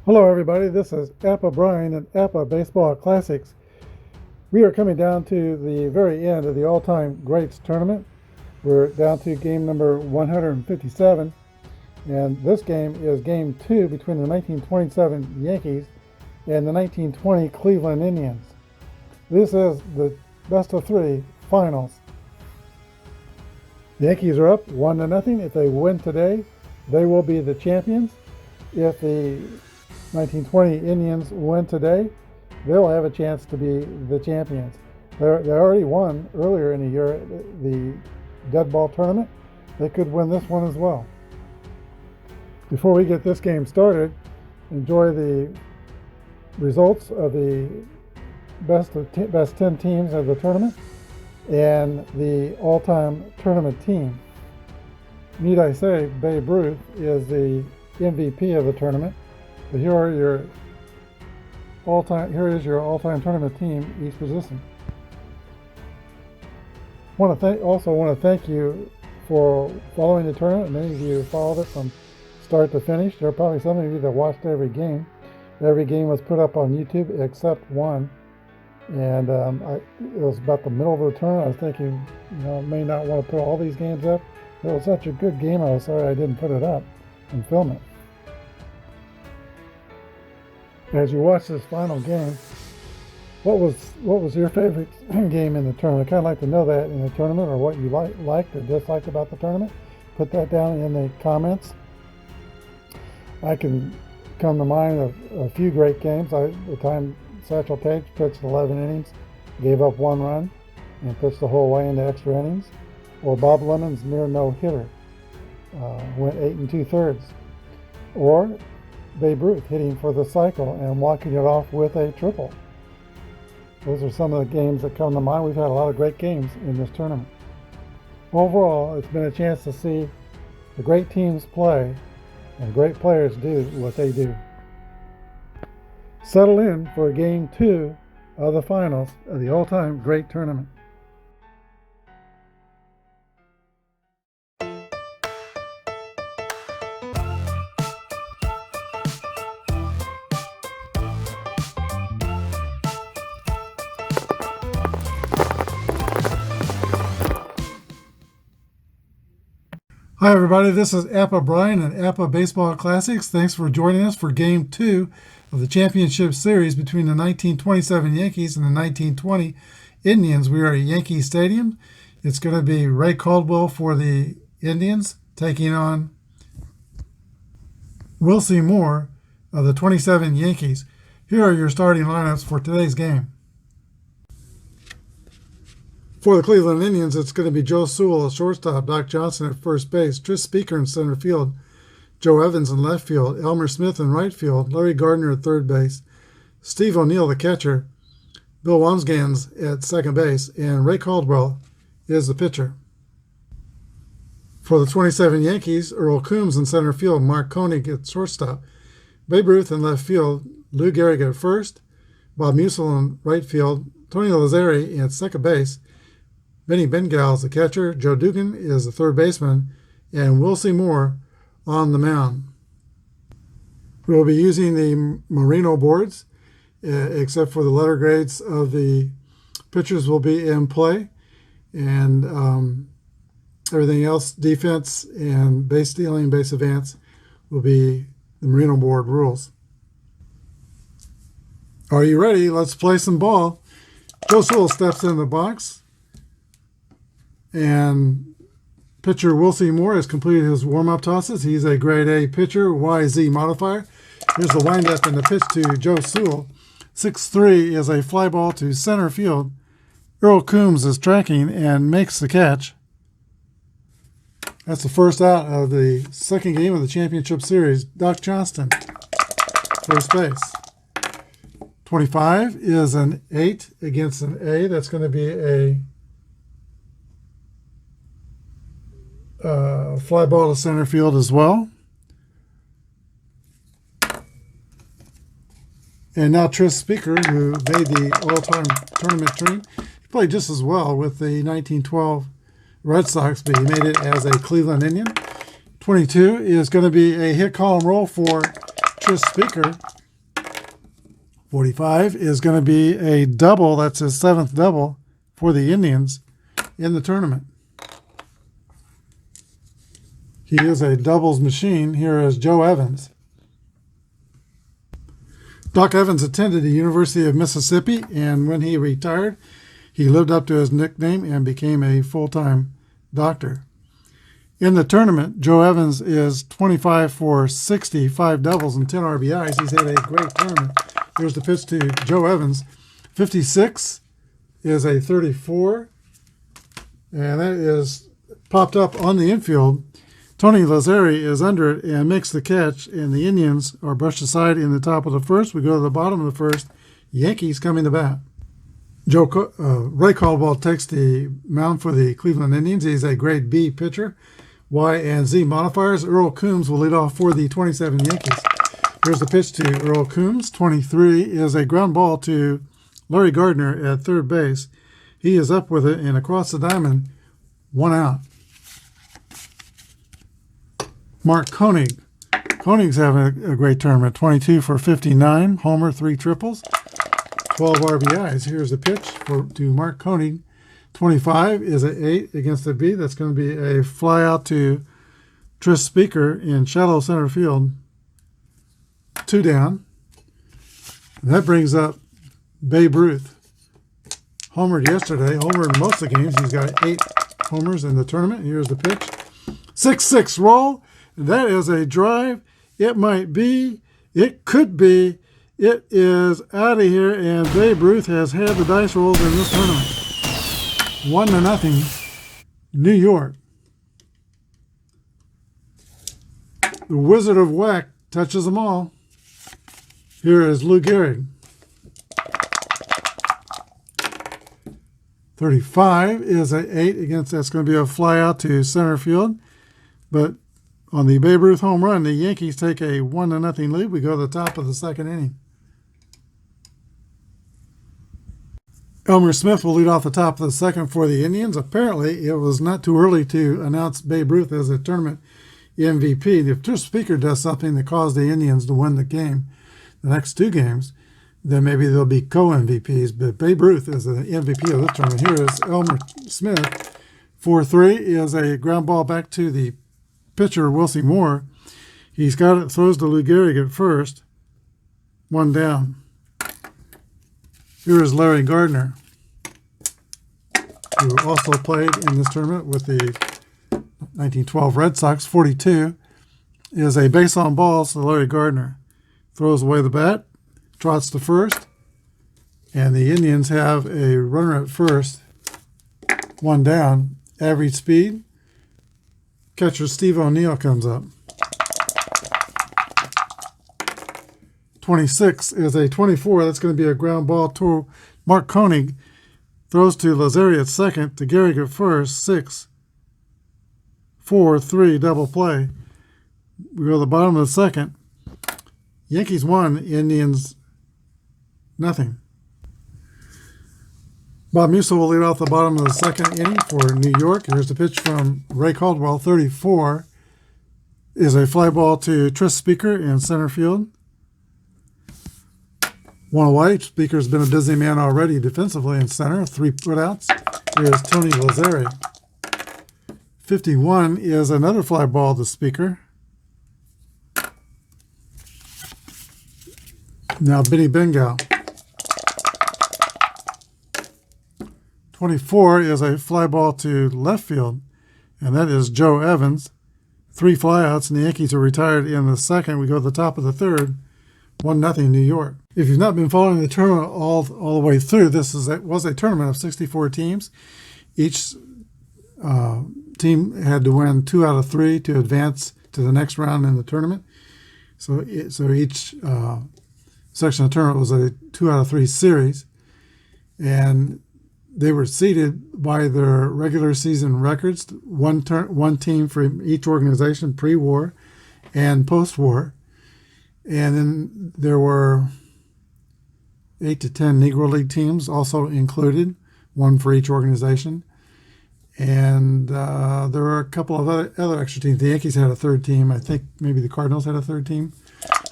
Hello everybody, this is Apba Brian and Apba Baseball Classics. We are coming down to the very end of the all-time greats tournament. We're down to game number 157, and this game is game 2 between the 1927 Yankees and the 1920 Cleveland Indians. This is the best of 3 finals. The Yankees are up 1-0. If they win today, they will be the champions. If the 1920 Indians win today, they'll have a chance to be the champions. They already won earlier in the year the dead ball tournament. They could win this one as well. Before we get this game started, enjoy the results of the best 10 teams of the tournament and the all-time tournament team. Need I say, Babe Ruth is the MVP of the tournament. But here is your all-time tournament team, each position. Also want to thank you for following the tournament. Many of you followed it from start to finish. There are probably some of you that watched every game. Every game was put up on YouTube except one, and it was about the middle of the tournament. I was thinking, I may not want to put all these games up. It was such a good game. I was sorry I didn't put it up and film it. As you watch this final game, what was your favorite game in the tournament? I'd kind of like to know that in the tournament, or what you liked or disliked about the tournament. Put that down in the comments. I can come to mind of a few great games. The time Satchel Paige pitched 11 innings, gave up 1 run, and pitched the whole way into extra innings. Or Bob Lemon's near no-hitter, went 8 2/3. Or Babe Ruth hitting for the cycle and walking it off with a triple. Those are some of the games that come to mind. We've had a lot of great games in this tournament. Overall, it's been a chance to see the great teams play and great players do what they do. Settle in for game 2 of the finals of the all-time great tournament. Hi everybody, this is Apba Brian and Apba Baseball Classics. Thanks for joining us for Game 2 of the championship series between the 1927 Yankees and the 1920 Indians. We are at Yankee Stadium. It's going to be Ray Caldwell for the Indians taking on Wilcie Moore of the 27 Yankees. Here are your starting lineups for today's game. For the Cleveland Indians, it's going to be Joe Sewell at shortstop, Doc Johnson at first base, Tris Speaker in center field, Joe Evans in left field, Elmer Smith in right field, Larry Gardner at third base, Steve O'Neill the catcher, Bill Wamsgans at second base, and Ray Caldwell is the pitcher. For the 27 Yankees, Earl Coombs in center field, Mark Koenig at shortstop, Babe Ruth in left field, Lou Gehrig at first, Bob Musil in right field, Tony Lazzeri at second base, Benny Bengal is the catcher, Joe Dugan is the third baseman, and Wilcie Moore on the mound. We'll be using the Merino boards, except for the letter grades of the pitchers will be in play, and everything else, defense and base stealing, base advance, will be the Merino board rules. Are you ready? Let's play some ball. Joe Sewell steps in the box. And pitcher Wilcie Moore has completed his warm-up tosses. He's a grade A pitcher, YZ modifier. Here's the windup and the pitch to Joe Sewell. 6-3 is a fly ball to center field. Earl Coombs is tracking and makes the catch. That's the first out of the second game of the championship series. Doc Johnston, first base. 25 is an 8 against an A. That's going to be a fly ball to center field as well. And now Tris Speaker, who made the all-time tournament team, he played just as well with the 1912 Red Sox, but he made it as a Cleveland Indian. 22 is going to be a hit column roll for Tris Speaker. 45 is going to be a double. That's his 7th double for the Indians in the tournament. He is a doubles machine. Here is Joe Evans. Doc Evans attended the University of Mississippi, and when he retired, he lived up to his nickname and became a full-time doctor. In the tournament, Joe Evans is 25 for 60, 5 doubles and 10 RBIs. He's had a great tournament. Here's the pitch to Joe Evans. 56 is a 34, and that is popped up on the infield. Tony Lazzeri is under it and makes the catch, and the Indians are brushed aside in the top of the first. We go to the bottom of the first. Yankees coming to bat. Ray Caldwell takes the mound for the Cleveland Indians. He's a grade B pitcher. Y and Z modifiers. Earl Coombs will lead off for the 27 Yankees. Here's the pitch to Earl Coombs. 23 is a ground ball to Larry Gardner at third base. He is up with it and across the diamond, 1 out. Mark Koenig. Koenig's having a great tournament. 22 for 59, homer, 3 triples, 12 RBIs. Here's the pitch to Mark Koenig. 25 is an 8 against the B. That's going to be a fly out to Tris Speaker in shallow center field. 2 down. And that brings up Babe Ruth. Homered yesterday. Homered in most of the games. He's got 8 homers in the tournament. Here's the pitch. 6-6 roll. That is a drive. It might be. It could be. It is out of here. And Babe Ruth has had the dice rolls in this tournament. 1-0, New York. The Wizard of Whack touches them all. Here is Lou Gehrig. 35 is an 8 against, that's going to be a fly out to center field. But on the Babe Ruth home run, the Yankees take a 1-0 lead. We go to the top of the second inning. Elmer Smith will lead off the top of the second for the Indians. Apparently, it was not too early to announce Babe Ruth as a tournament MVP. If Tris Speaker does something that caused the Indians to win the game, the next 2 games, then maybe they'll be co-MVPs. But Babe Ruth is the MVP of this tournament. Here is Elmer Smith. 4-3 is a ground ball back to the pitcher, Wilcie Moore. He's got it, throws to Lou Gehrig at first. 1 down. Here is Larry Gardner, who also played in this tournament with the 1912 Red Sox. 42 is a base on ball, so Larry Gardner throws away the bat, trots to first, and the Indians have a runner at first. 1 down, average speed. Catcher Steve O'Neill comes up. 26 is a 24. That's going to be a ground ball to Mark Koenig. Throws to Lazzeri at second, to Gehrig at first. 6, 4, 3, double play. We go to the bottom of the second. Yankees 1, Indians nothing. Bob Musil will lead off the bottom of the second inning for New York. Here's the pitch from Ray Caldwell. 34 is a fly ball to Tris Speaker in center field. 1 away. Speaker's been a busy man already defensively in center. 3 putouts. Here's Tony Lazzeri. 51 is another fly ball to Speaker. Now Benny Bengal. 24 is a fly ball to left field, and that is Joe Evans. 3 flyouts, and the Yankees are retired in the second. We go to the top of the third. 1-0 New York. If you've not been following the tournament all the way through, this was a tournament of 64 teams. Each team had to win 2 out of 3 to advance to the next round in the tournament. So each section of the tournament was a 2 out of 3 series, and they were seeded by their regular season records. One team for each organization, pre-war and post-war. And then there were 8 to 10 Negro League teams also included, 1 for each organization. And there were a couple of other extra teams. The Yankees had a 3rd team. I think maybe the Cardinals had a 3rd team.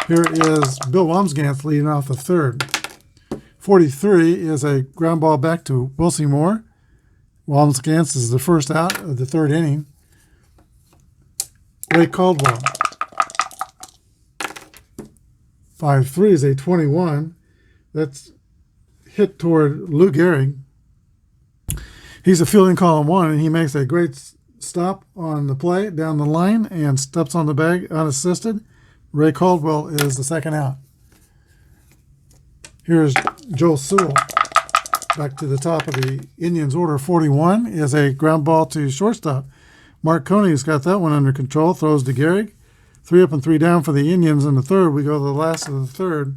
Here is Bill Wamsgans leading off the 3rd. 43 is a ground ball back to Wilsie Moore. Walden Scans is the first out of the third inning. Ray Caldwell. 5-3 is a 21. That's hit toward Lou Gehrig. He's a fielding column 1, and he makes a great stop on the play down the line and steps on the bag unassisted. Ray Caldwell is the second out. Here's Joe Sewell. Back to the top of the Indians order. 41 is a ground ball to shortstop. Mark Coney's got that one under control. Throws to Gehrig. 3 up and 3 down for the Indians in the third. We go to the last of the third.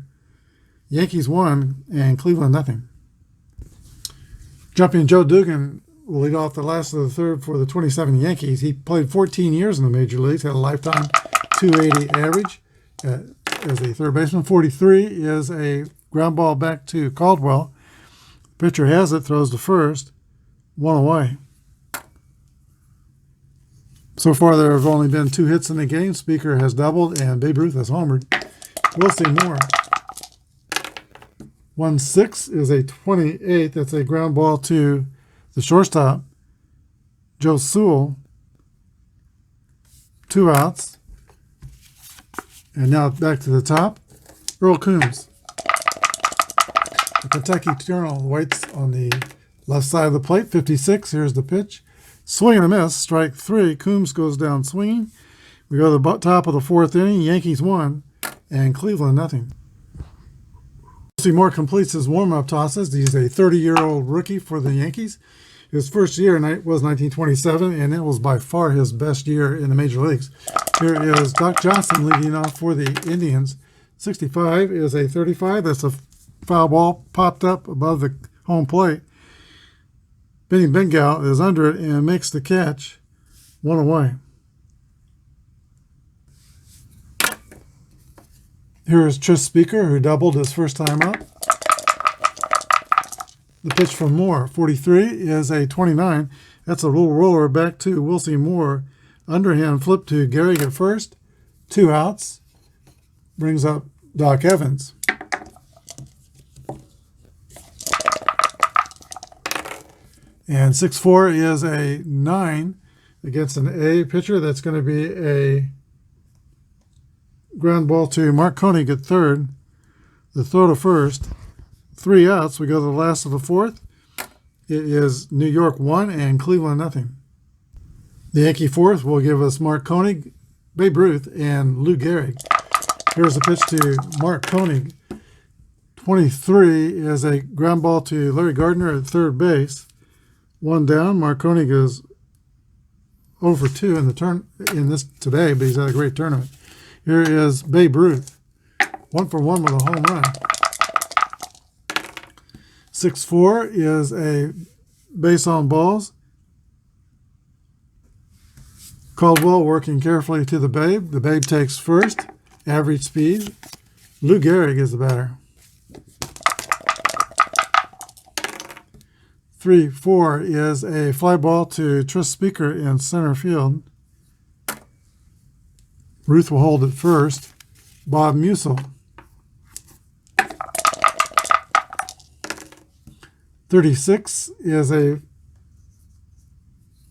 Yankees 1 and Cleveland nothing. Jumping Joe Dugan will lead off the last of the third for the 27 Yankees. He played 14 years in the major leagues, had a lifetime 280 average as a third baseman. 43 is a ground ball back to Caldwell. Pitcher has it, throws to first, 1 away. So far, there have only been 2 hits in the game. Speaker has doubled, and Babe Ruth has homered. We'll see more. 1-6 is a 28. That's a ground ball to the shortstop, Joe Sewell. 2 outs. And now back to the top, Earl Coombs. The Kentucky Colonel waits on the left side of the plate. 56. Here's the pitch. Swing and a miss. Strike 3. Coombs goes down swinging. We go to the top of the fourth inning. Yankees 1 and Cleveland nothing. Wilsie Moore completes his warm-up tosses. He's a 30-year-old rookie for the Yankees. His first year was 1927, and it was by far his best year in the major leagues. Here is Doc Johnson leading off for the Indians. 65 is a 35. That's a foul ball popped up above the home plate. Benny Bengal is under it and makes the catch. 1 away. Here is Tris Speaker, who doubled his first time up. The pitch from Moore. 43 is a 29. That's a little roller back to Wilsie Moore. Underhand flip to Gehrig at first. 2 outs. Brings up Doc Evans. And 6-4 is a 9 against an A pitcher. That's going to be a ground ball to Mark Koenig at third. The throw to first. 3 outs. We go to the last of the fourth. It is New York 1 and Cleveland nothing. The Yankee fourth will give us Mark Koenig, Babe Ruth, and Lou Gehrig. Here's the pitch to Mark Koenig. 23 is a ground ball to Larry Gardner at third base. 1 down. Mark Koenig is 0 for 2 in this today, but he's had a great tournament. Here is Babe Ruth. 1 for 1 with a home run. 6-4 is a base on balls. Caldwell working carefully to the Babe. The Babe takes first. Average speed. Lou Gehrig is the batter. 3-4 is a fly ball to Tris Speaker in center field. Ruth will hold it first. Bob Musil. 36 is a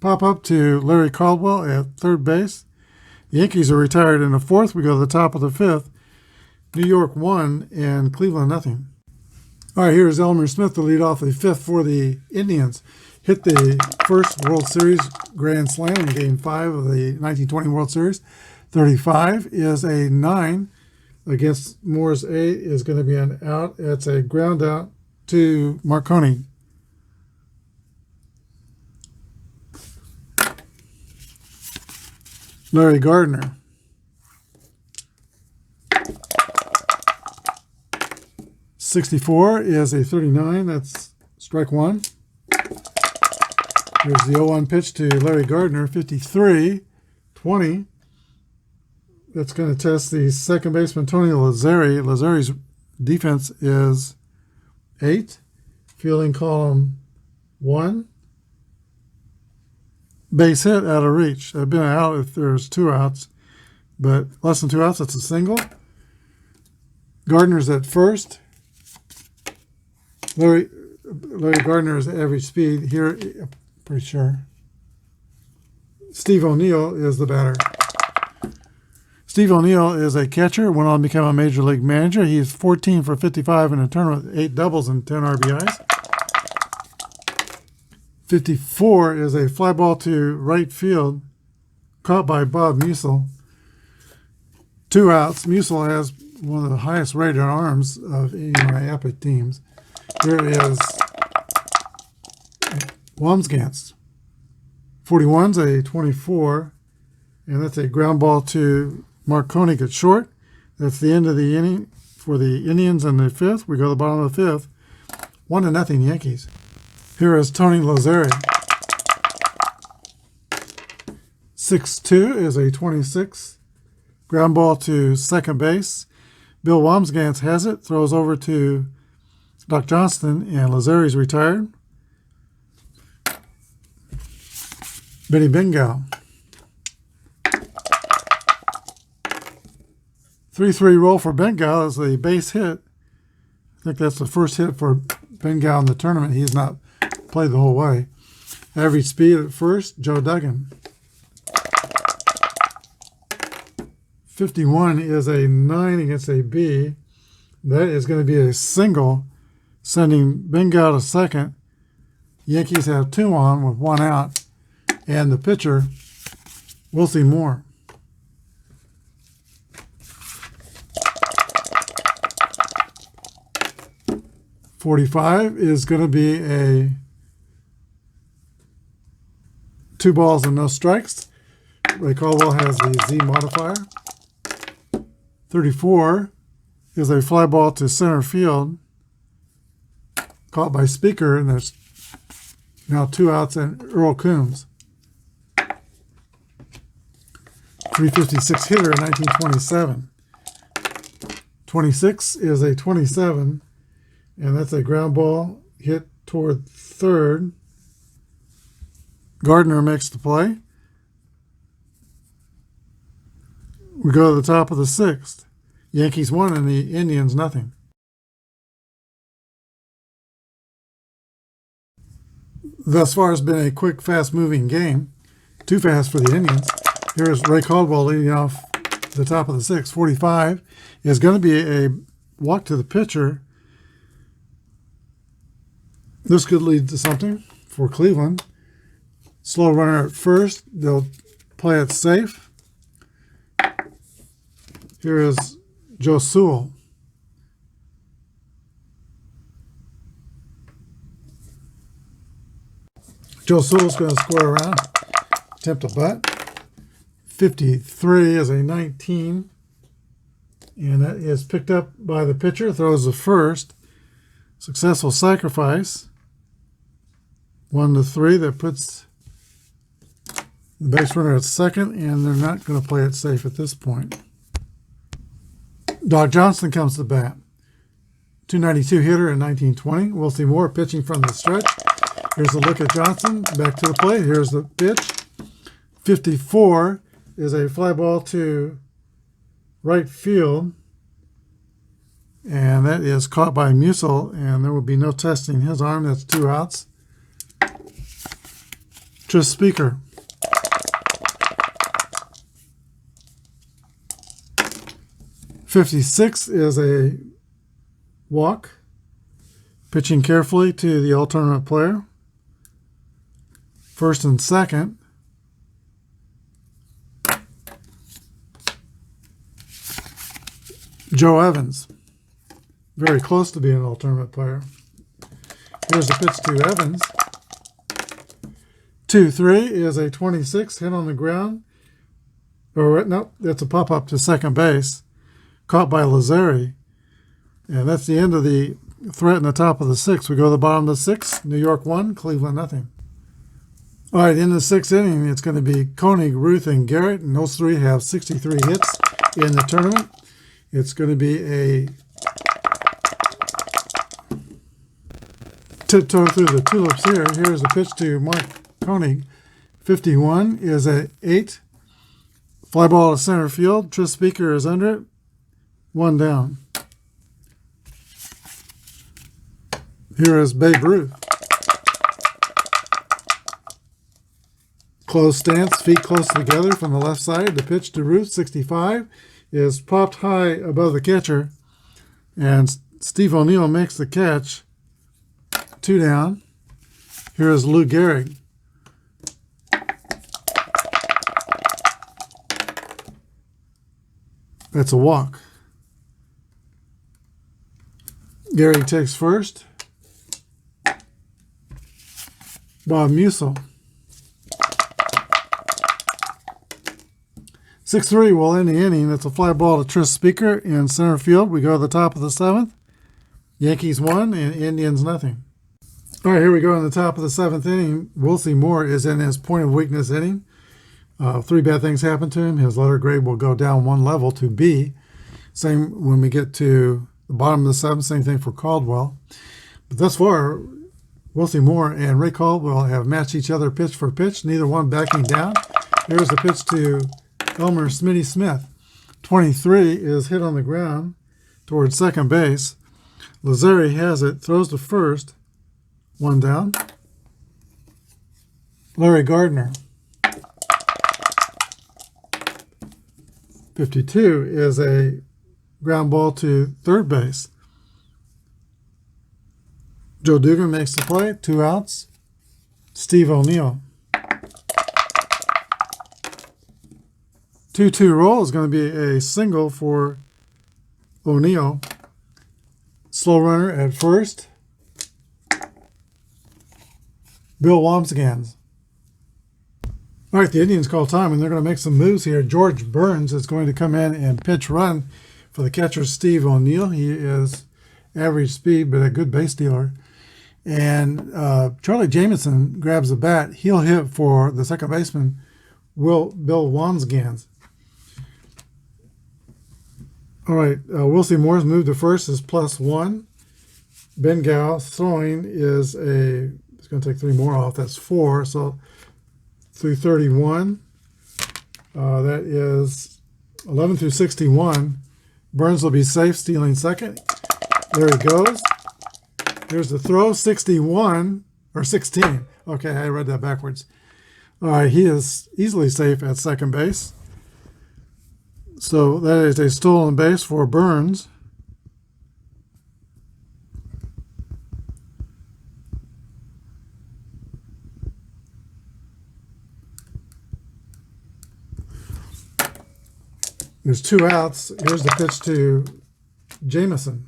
pop-up to Larry Caldwell at third base. The Yankees are retired in the fourth. We go to the top of the fifth. New York 1 and Cleveland nothing. All right, here's Elmer Smith to lead off the fifth for the Indians. Hit the first World Series grand slam in Game 5 of the 1920 World Series. 35 is a 9 against Moore's 8 is going to be an out. It's a ground out to Marconi. Larry Gardner. .64 is a 39. That's strike 1. Here's the 0-1 pitch to Larry Gardner. 53. 20. That's going to test the second baseman, Tony Lazzeri. Lazzeri's defense is 8. Fielding column 1. Base hit out of reach. I've been out if there's 2 outs, but less than 2 outs, that's a single. Gardner's at first. Larry Gardner is average speed. Here, I'm pretty sure. Steve O'Neill is the batter. Steve O'Neill is a catcher, went on to become a major league manager. He's 14 for 55 in a tournament, 8 doubles and 10 RBIs. 54 is a fly ball to right field, caught by Bob Musil. 2 outs. Musil has one of the highest rated arms of any of my Apba teams. Here is Wamsgans. 41's a 24, and that's a ground ball to Mark Koenig at short. That's the end of the inning for the Indians in the 5th. We go to the bottom of the 5th. 1-0 Yankees. Here is Tony Lazzeri. 6-2 is a 26. Ground ball to second base. Bill Wamsgans has it, throws over to Doc Johnston, and Lazzeri's retired. Benny Bengal. 3-3 roll for Bengal as a base hit. I think that's the first hit for Bengal in the tournament. He's not played the whole way. Average speed at first, Joe Duggan. 51 is a 9 against a B. That is going to be a single, sending Bengal to second. Yankees have 2 on with 1 out. And the pitcher, Wilcie Moore. 45 is going to be a 2 balls and no strikes. Ray Caldwell has the Z modifier. 34 is a fly ball to center field, caught by Speaker, and there's now 2 outs and Earl Coombs. 356 hitter in 1927. 26 is a 27, and that's a ground ball hit toward third. Gardner makes the play. We go to the top of the 6th. Yankees 1 and the Indians nothing. Thus far has been a quick, fast-moving game. Too fast for the Indians. Here's Ray Caldwell leading off the top of the 6th. 45 is going to be a walk to the pitcher. This could lead to something for Cleveland. Slow runner at first. They'll play it safe. Here is Joe Sewell. Joe Sewell's going to square around, attempt a butt. 53 is a 19, and that is picked up by the pitcher, throws the first. Successful sacrifice. 1-3, that puts the base runner at second, and they're not going to play it safe at this point. Doc Johnston comes to bat. 292 hitter in 1920. Wilcie Moore pitching from the stretch. Here's a look at Johnson. Back to the plate. Here's the pitch. 54 is a fly ball to right field. And that is caught by Musil, and there will be no testing his arm. That's 2 outs. Tris Speaker. .56 is a walk. Pitching carefully to the alternate player. First and second. Joe Evans. Very close to being an alternate player. Here's the pitch to Evans. 2-3 is a 26, hit on the ground. Or no, that's a pop-up to second base. Caught by Lazzeri. And that's the end of the threat in the top of the 6th. We go to the bottom of the 6th. New York 1, Cleveland nothing. All right, in the 6th inning, it's going to be Koenig, Ruth, and Garrett. And those 3 have 63 hits in the tournament. It's going to be a tiptoe through the tulips here. Here's the pitch to Mark Koenig. 51 is a 8. Fly ball to center field. Tris Speaker is under it. 1 down. Here is Babe Ruth. Closed stance, feet close together from the left side. The pitch to Ruth, 65, is popped high above the catcher. And Steve O'Neill makes the catch. 2 down. Here is Lou Gehrig. That's a walk. Gehrig takes first. Bob Musil. 6-3 will end the inning. It's a fly ball to Tris Speaker in center field. We go to the top of the 7th. Yankees 1 and Indians nothing. All right, here we go in the top of the 7th inning. Wilcie Moore is in his point of weakness inning. 3 bad things happened to him. His letter grade will go down 1 level to B. Same when we get to the bottom of the 7th, same thing for Caldwell. But thus far, Wilcie Moore and Ray Caldwell have matched each other pitch for pitch, neither one backing down. Here's the pitch to Elmer Smitty Smith. 23 is hit on the ground towards second base. Lazare has it, throws to first. 1 down. Larry Gardner. 52 is a ground ball to third base. Joe Dugan makes the play. 2 outs. Steve O'Neill. 2-2 roll is going to be a single for O'Neill. Slow runner at first. Bill Wamsgans. All right, the Indians call time, and they're going to make some moves here. George Burns is going to come in and pitch run for the catcher, Steve O'Neill. He is average speed, but a good base stealer. And Charlie Jamison grabs the bat. He'll hit for the second baseman, Bill Wamsgans. All right, Wilcie Moore's move to first is +1. Ben Gow throwing is it's going to take 3 more off. That's 4. So through 31, that is 11 through 61. Burns will be safe, stealing second. There he goes. Here's the throw, 61 or 16. Okay, I read that backwards. All right, he is easily safe at second base. So that is a stolen base for Burns. There's 2 outs. Here's the pitch to Jamison.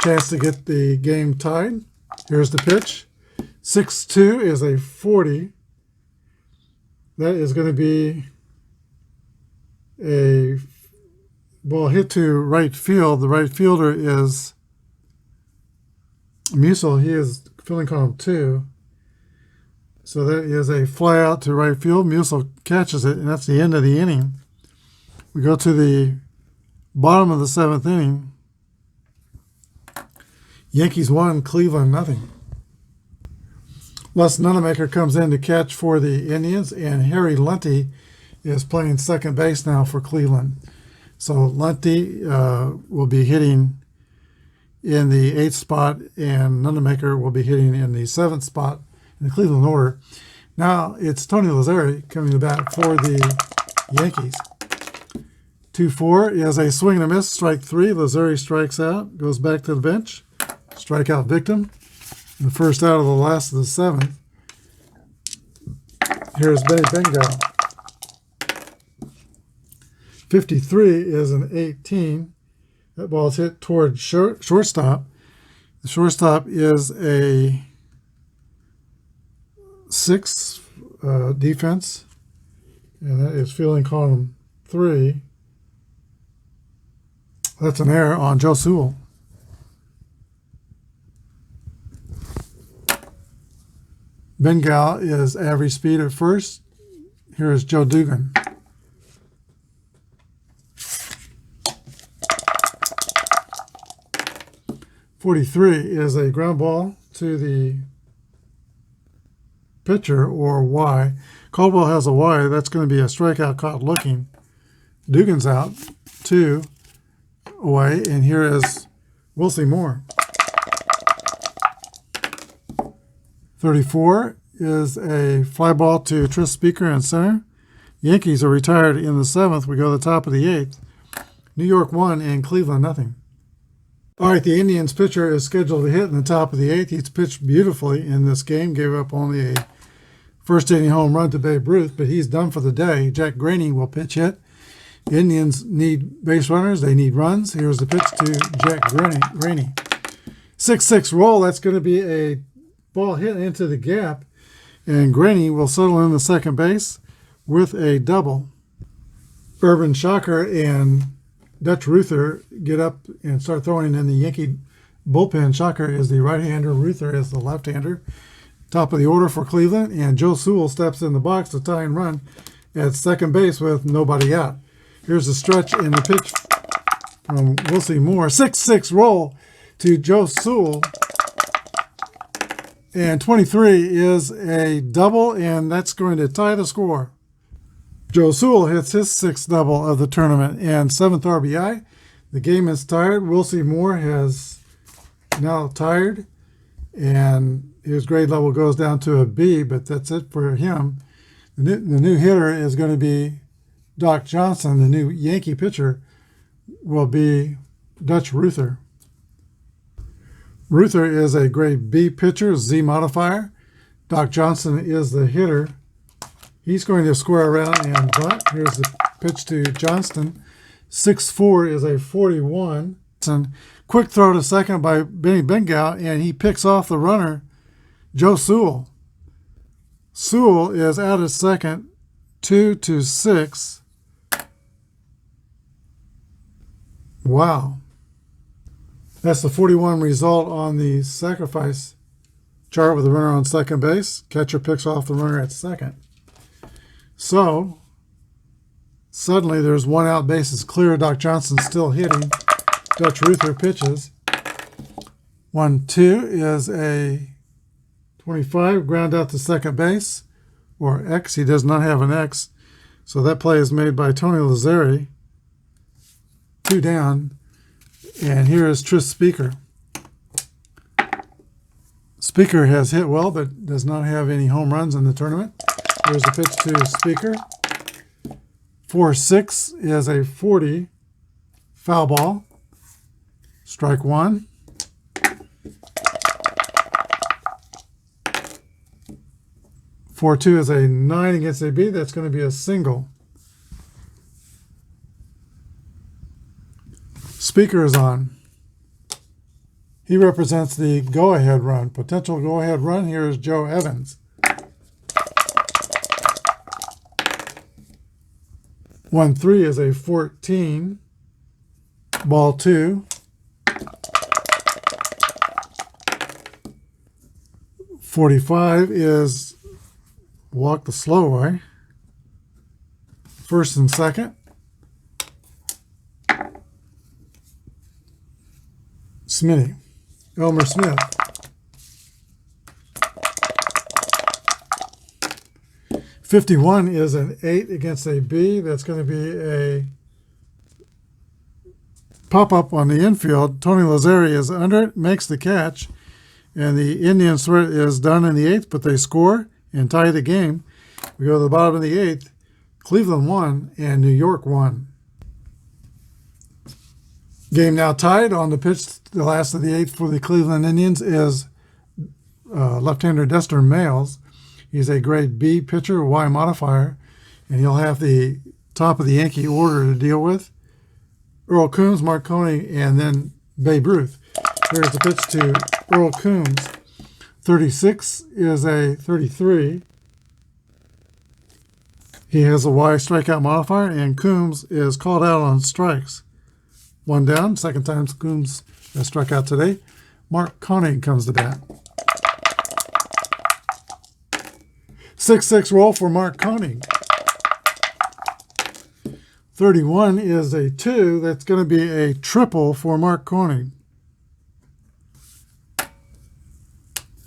Chance to get the game tied. Here's the pitch. 6-2 is a 40. That is going to be a ball hit to right field. The right fielder is Musil. He is filling column 2. So that is a fly out to right field. Musil catches it, and that's the end of the inning. We go to the bottom of the 7th inning. Yankees 1, Cleveland nothing. Les Nunemaker comes in to catch for the Indians, and Harry Lunte is playing second base now for Cleveland. So Lunte will be hitting in the 8th spot, and Nunemaker will be hitting in the 7th spot in the Cleveland order. Now it's Tony Lazare coming to bat for the Yankees. 2-4 is a swing and a miss, strike 3. Lazare strikes out, goes back to the bench. Strikeout victim. The first out of the last of the 7th. Here's Benny Bengal. 53 is an 18. That ball is hit toward shortstop. The shortstop is a 6 defense, and that is fielding column 3. That's an error on Joe Sewell. Bengal is average speed at first. Here is Joe Dugan. .43 is a ground ball to the pitcher, or Y. Caldwell has a Y. That's going to be a strikeout caught looking. Dugan's out, 2 away, and here is We'll see more. 34 is a fly ball to Tris Speaker in center. Yankees are retired in the 7th. We go to the top of the 8th. New York 1 and Cleveland nothing. All right, the Indians pitcher is scheduled to hit in the top of the 8th. He's pitched beautifully in this game. Gave up only a first inning home run to Babe Ruth, but he's done for the day. Jack Graney will pitch hit. The Indians need base runners. They need runs. Here's the pitch to Jack Graney. 6-6 roll. That's going to be a ball hit into the gap, and Graney will settle in the second base with a double. Urban Shocker and Dutch Ruther get up and start throwing in the Yankee bullpen. Shocker is the right-hander. Ruther is the left-hander. Top of the order for Cleveland, and Joe Sewell steps in the box to tie and run at second base with nobody out. Here's the stretch in the pitch from Wilcie Moore. 6-6 roll to Joe Sewell. And 23 is a double, and that's going to tie the score. Joe Sewell hits his 6th double of the tournament and 7th RBI. The game is tied. Wilcie Moore has now tired, and his grade level goes down to a B, but that's it for him. The new hitter is going to be Doc Johnson. The new Yankee pitcher will be Dutch Ruther. Ruther is a grade B pitcher, Z modifier. Doc Johnson is the hitter. He's going to square around and bunt. Here's the pitch to Johnston. 6'4" is a 41. Quick throw to second by Benny Bengow, and he picks off the runner, Joe Sewell. Sewell is out at second, 2-6. Wow. That's the 41 result on the sacrifice chart with the runner on second base. Catcher picks off the runner at second. So, suddenly there's one out, bases clear. Doc Johnson still hitting. Dutch Ruther pitches. 1-2 is a 25, ground out to second base, or X. He does not have an X. So that play is made by Tony Lazzeri. 2 down. And here is Tris Speaker. Speaker has hit well, but does not have any home runs in the tournament. Here's the pitch to Speaker. 4-6 is a 40. Foul ball. Strike 1. 4-2 is a 9 against a B. That's going to be a single. Speaker is on. He represents the go-ahead run. Potential go-ahead run. Here is Joe Evans. 1-3 is a 14. Ball 2. 45 is walk the slow way. First and second. Smitty. Elmer Smith. 51 is an 8 against a B. That's going to be a pop-up on the infield. Tony Lazzeri is under it, makes the catch, and the Indians' threat is done in the 8th, but they score and tie the game. We go to the bottom of the 8th. Cleveland 1 and New York 1. Game now tied. On the pitch, the last of the 8th for the Cleveland Indians is left-hander Dexter Mayles. He's a grade B pitcher, Y modifier, and he'll have the top of the Yankee order to deal with. Earl Coombs, Mark Coney, and then Babe Ruth. Here's the pitch to Earl Coombs. 36 is a 33. He has a Y strikeout modifier, and Coombs is called out on strikes. 1 down. Second time Coombs has struck out today. Mark Coney comes to bat. 6-6 roll for Mark Coney. 31 is a 2. That's going to be a triple for Mark Coney.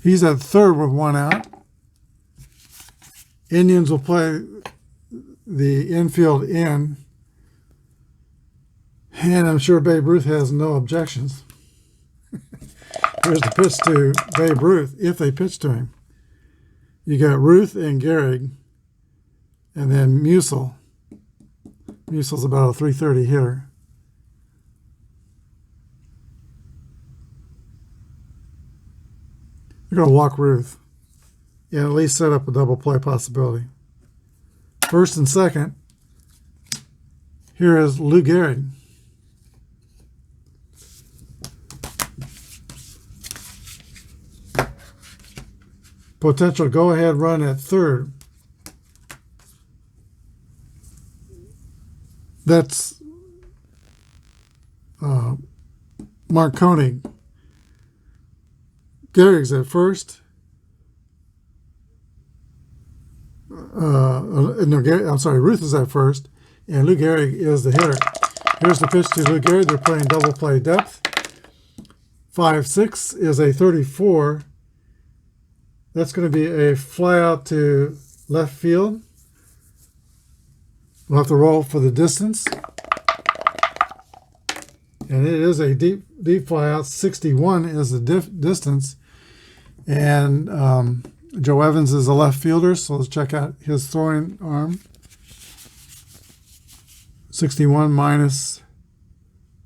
He's at third with 1 out. Indians will play the infield in. And I'm sure Babe Ruth has no objections. Here's the pitch to Babe Ruth, if they pitch to him. You got Ruth and Gehrig, and then Musil. Musil's about a 330 hitter. They're going to walk Ruth and at least set up a double play possibility. First and second, here is Lou Gehrig. Potential go-ahead run at third. That's Mark Koenig. Gehrig's at first. Ruth is at first, and Lou Gehrig is the hitter. Here's the pitch to Lou Gehrig. They're playing double play depth. 5-6 is a 34. That's going to be a fly out to left field. We'll have to roll for the distance. And it is a deep fly out. 61 is the distance. And Joe Evans is a left fielder, so let's check out his throwing arm. 61 minus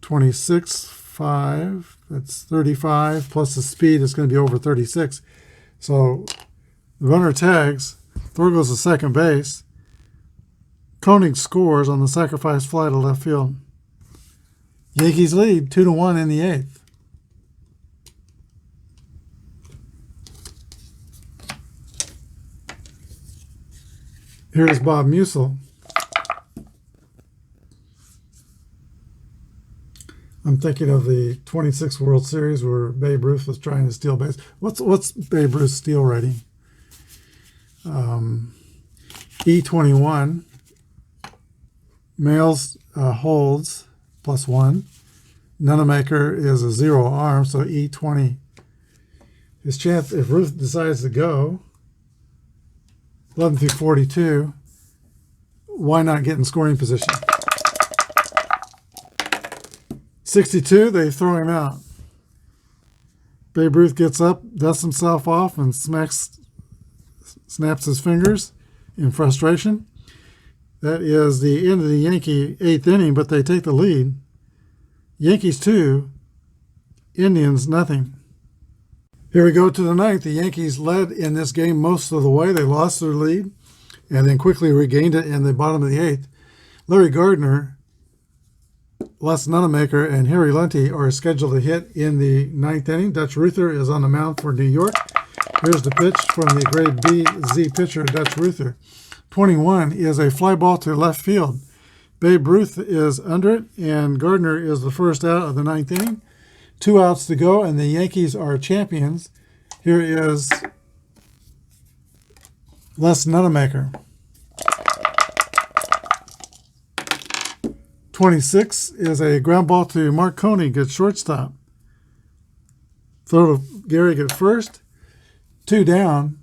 26, 5. That's 35. Plus the speed is going to be over 36. So the runner tags. Throw goes to second base. Koenig scores on the sacrifice fly to left field. Yankees lead 2-1 in the eighth. Here's Bob Musil. I'm thinking of the 26th World Series where Babe Ruth was trying to steal base. What's Babe Ruth's steal rating? E21. Males holds +1. Nonemaker is a 0 arm, so E20. His chance, if Ruth decides to go, 11 through 42, why not get in scoring position? 62, they throw him out. Babe Ruth gets up, dusts himself off, and snaps his fingers in frustration. That is the end of the Yankee eighth inning, but they take the lead. Yankees 2, Indians nothing. Here we go to the ninth. The Yankees led in this game most of the way. They lost their lead and then quickly regained it in the bottom of the eighth. Larry Gardner, Les Nonemaker, and Harry Lunte are scheduled to hit in the ninth inning. Dutch Ruther is on the mound for New York. Here's the pitch from the grade BZ pitcher, Dutch Ruther. 21 is a fly ball to left field. Babe Ruth is under it, and Gardner is the first out of the ninth inning. 2 outs to go, and the Yankees are champions. Here is Les Nonemaker. 26 is a ground ball to Mark Koenig at shortstop. Throw to Gehrig at first. 2 down.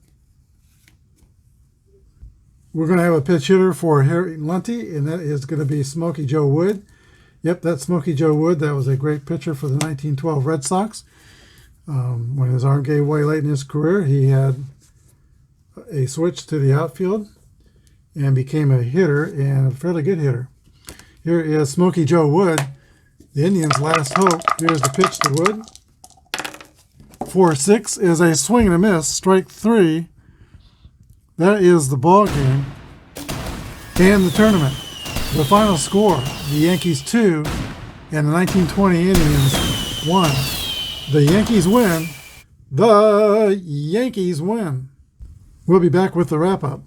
We're going to have a pitch hitter for Harry Lunte, and that is going to be Smokey Joe Wood. Yep, that's Smokey Joe Wood. That was a great pitcher for the 1912 Red Sox. When his arm gave way late in his career, he had a switch to the outfield and became a hitter, and a fairly good hitter. Here is Smokey Joe Wood, the Indians' last hope. Here's the pitch to Wood. 4-6 is a swing and a miss, strike 3. That is the ball game and the tournament. The final score, the Yankees 2 and the 1920 Indians 1. The Yankees win. The Yankees win. We'll be back with the wrap-up.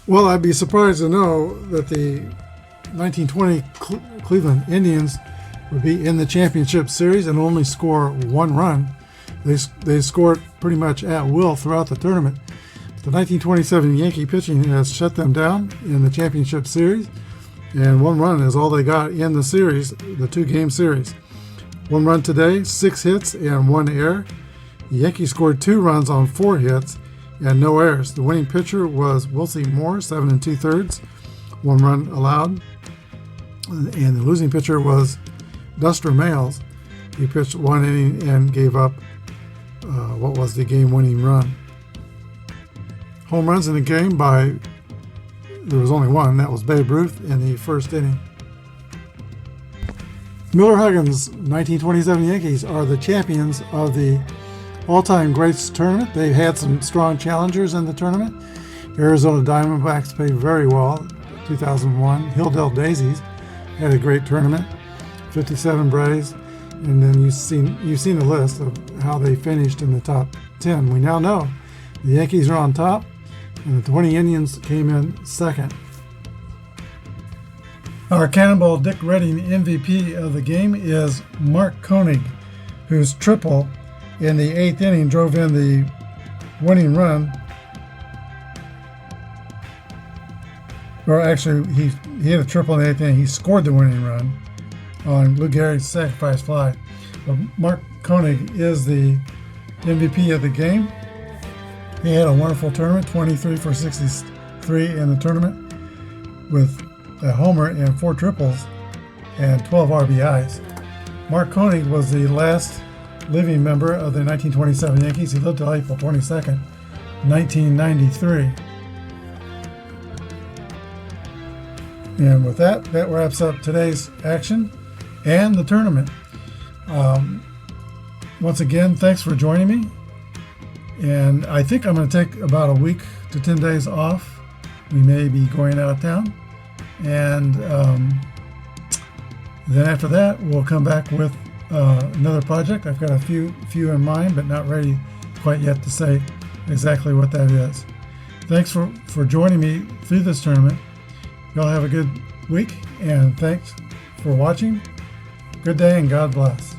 Well, I'd be surprised to know that the 1920 Cleveland Indians would be in the championship series and only score 1 run. They scored pretty much at will throughout the tournament. The 1927 Yankee pitching has shut them down in the championship series, and 1 run is all they got in the series, the 2-game series. 1 run today, 6 hits, and 1 error. The Yankees scored 2 runs on 4 hits and no errors. The winning pitcher was Wilcie Moore, 7 2/3, 1 run allowed, and the losing pitcher was Duster Males, He pitched 1 inning and gave up what was the game-winning run. Home runs in the game there was only one, that was Babe Ruth in the first inning. Miller Huggins' 1927 Yankees are the champions of the all-time greats tournament. They've had some strong challengers in the tournament. Arizona Diamondbacks played very well. 2001 Hilldale Daisies had a great tournament. 57 Braves, and then you've seen the list of how they finished in the top 10. We now know the Yankees are on top, and the 20 Indians came in second. Our Cannonball Dick Redding MVP of the game is Mark Koenig, whose triple in the 8th inning drove in the winning run. Or actually, he hit a triple in the 8th inning. He scored the winning run on Lou Gehrig's sacrifice fly. But Mark Koenig is the MVP of the game. He had a wonderful tournament, 23 for 63 in the tournament, with a homer and 4 triples and 12 RBIs. Mark Koenig was the last living member of the 1927 Yankees. He lived till April 22nd, 1993. And with that wraps up today's action and the tournament. Once again, thanks for joining me. And I think I'm going to take about a week to 10 days off. We may be going out of town. And then after that, we'll come back with another project. I've got a few in mind, but not ready quite yet to say exactly what that is. Thanks for joining me through this tournament. Y'all have a good week, and thanks for watching. Good day, and God bless.